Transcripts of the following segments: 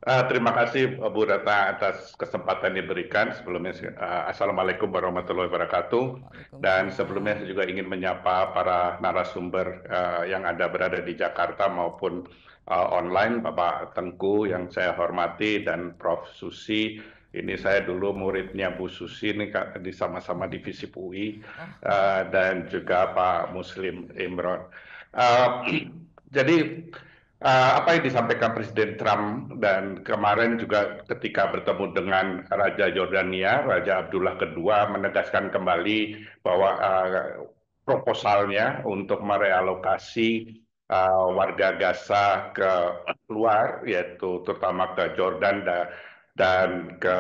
Terima kasih Bu Retno atas kesempatan yang diberikan. Sebelumnya, Assalamualaikum warahmatullahi wabarakatuh. Dan sebelumnya Waalaikumsalam. saya juga ingin menyapa para narasumber yang ada berada di Jakarta maupun online, Bapak Tengku yang saya hormati dan Prof. Susi. Ini saya dulu muridnya Bu Susi, ini di sama-sama divisi UI, Oh, dan juga Pak Muslim Imron. Eh, jadi apa yang disampaikan Presiden Trump dan kemarin juga ketika bertemu dengan Raja Yordania, Raja Abdullah II menegaskan kembali bahwa proposalnya untuk merealokasi warga Gaza ke luar, yaitu terutama ke Jordan dan ke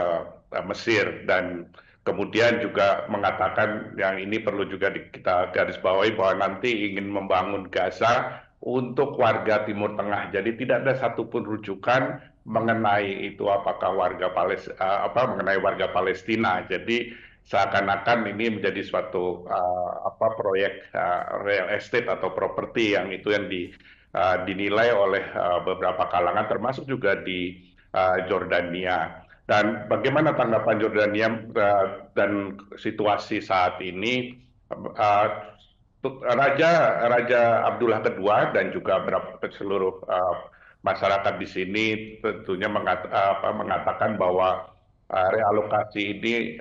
Mesir, dan kemudian juga mengatakan yang ini perlu juga kita garis bawahi bahwa nanti ingin membangun Gaza untuk warga Timur Tengah. Jadi tidak ada satupun rujukan mengenai itu apakah mengenai warga Palestina. Jadi seakan-akan ini menjadi suatu proyek real estate atau properti yang itu yang dinilai oleh beberapa kalangan termasuk juga di Jordania. Dan bagaimana tanggapan Jordania dan situasi saat ini? Uh, Raja Raja Abdullah II dan juga seluruh masyarakat di sini tentunya mengatakan bahwa realokasi ini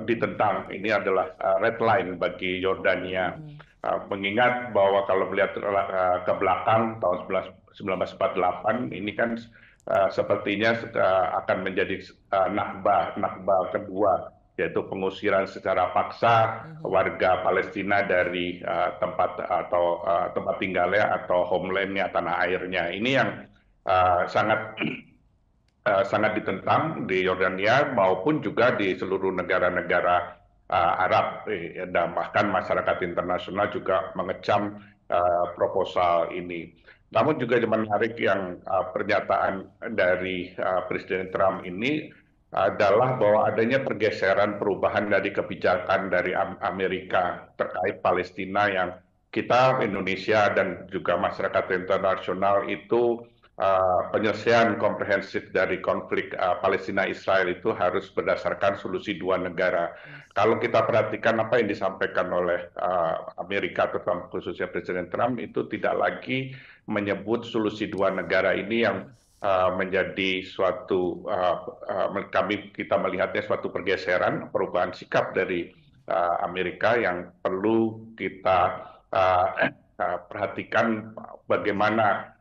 ditentang. Ini adalah red line bagi Yordania. Mengingat bahwa kalau melihat ke belakang tahun 1948 ini kan sepertinya akan menjadi Nakba kedua, yaitu pengusiran secara paksa warga Palestina dari tempat tinggalnya atau homelandnya, tanah airnya. Ini yang sangat sangat ditentang di Yordania maupun juga di seluruh negara-negara Arab, dan bahkan masyarakat internasional juga mengecam proposal ini. Namun juga menarik yang pernyataan dari Presiden Trump ini adalah bahwa adanya pergeseran perubahan dari kebijakan dari Amerika terkait Palestina yang kita Indonesia dan juga masyarakat internasional itu penyelesaian komprehensif dari konflik Palestina-Israel itu harus berdasarkan solusi dua negara. Kalau kita perhatikan apa yang disampaikan oleh Amerika, terutama khususnya Presiden Trump, itu tidak lagi menyebut solusi dua negara ini yang menjadi suatu kita melihatnya suatu pergeseran perubahan sikap dari Amerika yang perlu kita perhatikan bagaimana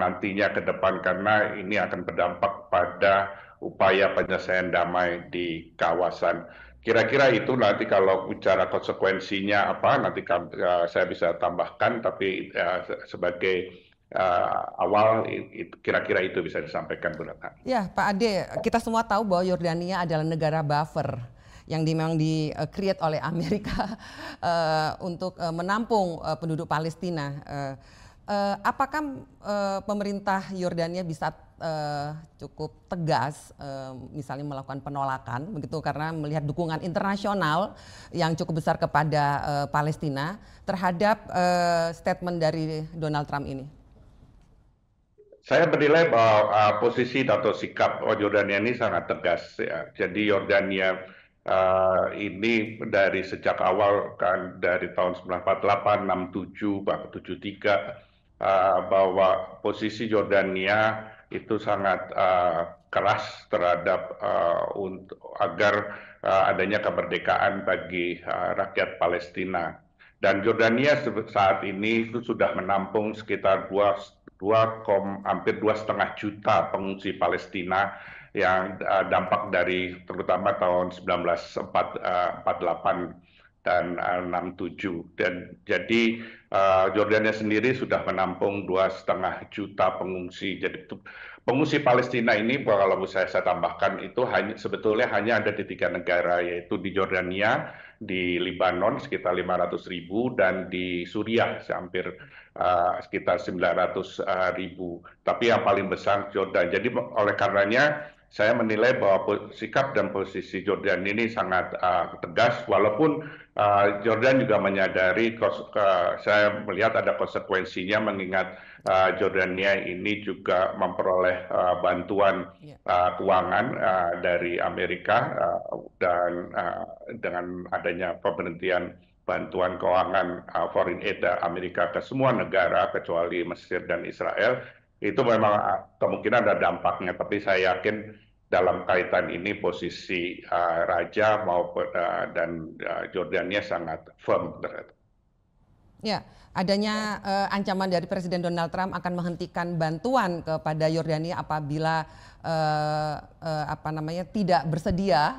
nantinya ke depan, karena ini akan berdampak pada upaya penyelesaian damai di kawasan. Kira-kira itu nanti kalau bicara konsekuensinya apa, nanti saya bisa tambahkan, tapi sebagai awal kira-kira itu bisa disampaikan, Bu Ratna. ya Pak Ade, kita semua tahu bahwa Yordania adalah negara buffer yang memang di-create oleh Amerika untuk menampung penduduk Palestina. Apakah pemerintah Yordania bisa cukup tegas, misalnya melakukan penolakan, begitu, karena melihat dukungan internasional yang cukup besar kepada Palestina terhadap statement dari Donald Trump ini? Saya menilai bahwa posisi atau sikap Yordania ini sangat tegas, ya. Jadi Yordania ini dari sejak awal kan dari tahun 1948, 67, bahkan 73, bahwa posisi Yordania itu sangat keras terhadap untuk agar adanya kemerdekaan bagi rakyat Palestina. Dan Yordania saat ini itu sudah menampung sekitar hampir 2,5 juta pengungsi Palestina yang dampak dari terutama tahun 1948 dan 67. Dan jadi Jordania sendiri sudah menampung 2,5 juta pengungsi. Jadi pengungsi Palestina ini, kalau saya tambahkan, itu sebetulnya hanya ada di 3 negara, yaitu di Jordania, di Libanon sekitar 500.000, dan di Suriah hampir sekitar 900.000. Tapi yang paling besar Jordan. Jadi oleh karenanya saya menilai bahwa sikap dan posisi Jordan ini sangat tegas, walaupun Jordan juga menyadari, saya melihat ada konsekuensinya mengingat Jordania ini juga memperoleh bantuan keuangan dari Amerika, dan dengan adanya pemberhentian bantuan keuangan foreign aid Amerika ke semua negara kecuali Mesir dan Israel, itu memang kemungkinan ada dampaknya. Tapi saya yakin dalam kaitan ini posisi Raja maupun dan Jordania sangat firm terhadap. Ya, adanya ancaman dari Presiden Donald Trump akan menghentikan bantuan kepada Yordania apabila tidak bersedia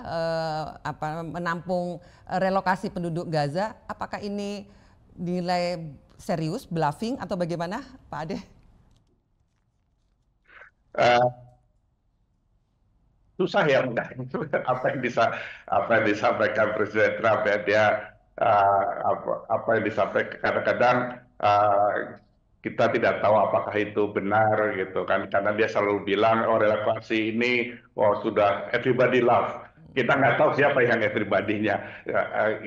menampung relokasi penduduk Gaza. Apakah ini dinilai serius, bluffing atau bagaimana, Pak Ade? Susah ya apa yang disampaikan Presiden Trump ya, dia apa yang disampaikan kadang-kadang kita tidak tahu apakah itu benar gitu kan, karena dia selalu bilang relokasi ini sudah everybody love. Kita nggak tahu siapa yang everybody-nya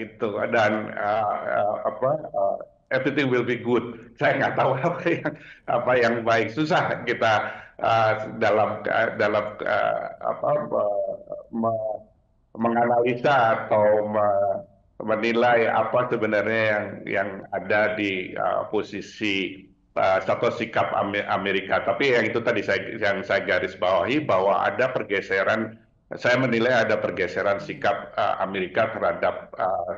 itu, dan everything will be good. Saya nggak tahu apa yang baik. Susah kita dalam menganalisa atau menilai apa sebenarnya yang ada di posisi atau sikap Amerika. Tapi yang itu tadi yang saya garis bawahi, bahwa ada pergeseran. Saya menilai ada pergeseran sikap Amerika terhadap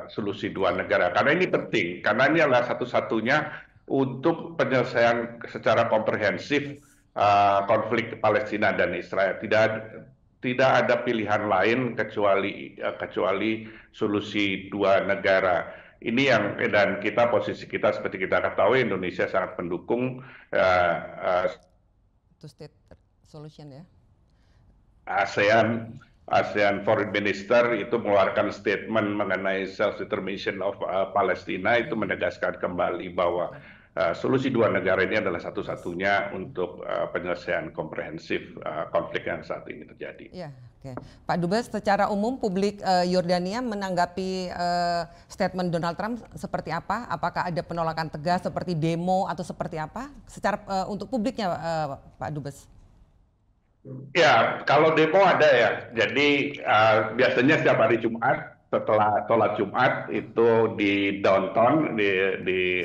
solusi dua negara. Karena ini penting, karena ini adalah satu-satunya untuk penyelesaian secara komprehensif konflik Palestina dan Israel. Tidak ada pilihan lain kecuali solusi dua negara. Ini dan posisi kita seperti kita ketahui, Indonesia sangat mendukung two state solution ya. ASEAN Foreign Minister itu mengeluarkan statement mengenai self-determination of Palestina, itu menegaskan kembali bahwa solusi dua negara ini adalah satu-satunya untuk penyelesaian komprehensif konflik yang saat ini terjadi. Ya, oke. Pak Dubes, secara umum publik Yordania menanggapi statement Donald Trump seperti apa? Apakah ada penolakan tegas seperti demo atau seperti apa? Secara untuk publiknya, Pak Dubes? Ya, kalau demo ada ya. Jadi biasanya setiap hari Jumat setelah sholat Jumat itu di downtown di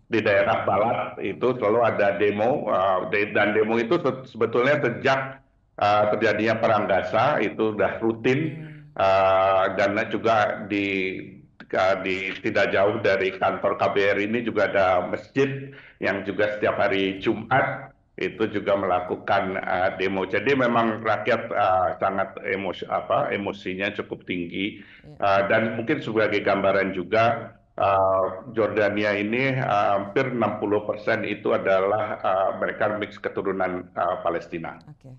daerah Balat itu selalu ada demo, dan demo itu sebetulnya sejak terjadinya perang Gaza itu sudah rutin, dan juga tidak jauh dari kantor KBRI ini juga ada masjid yang juga setiap hari Jumat itu juga melakukan demo. Jadi memang rakyat sangat emosinya cukup tinggi, dan mungkin sebagai gambaran juga Jordania ini hampir 60% itu adalah mereka mix keturunan Palestina. Okay.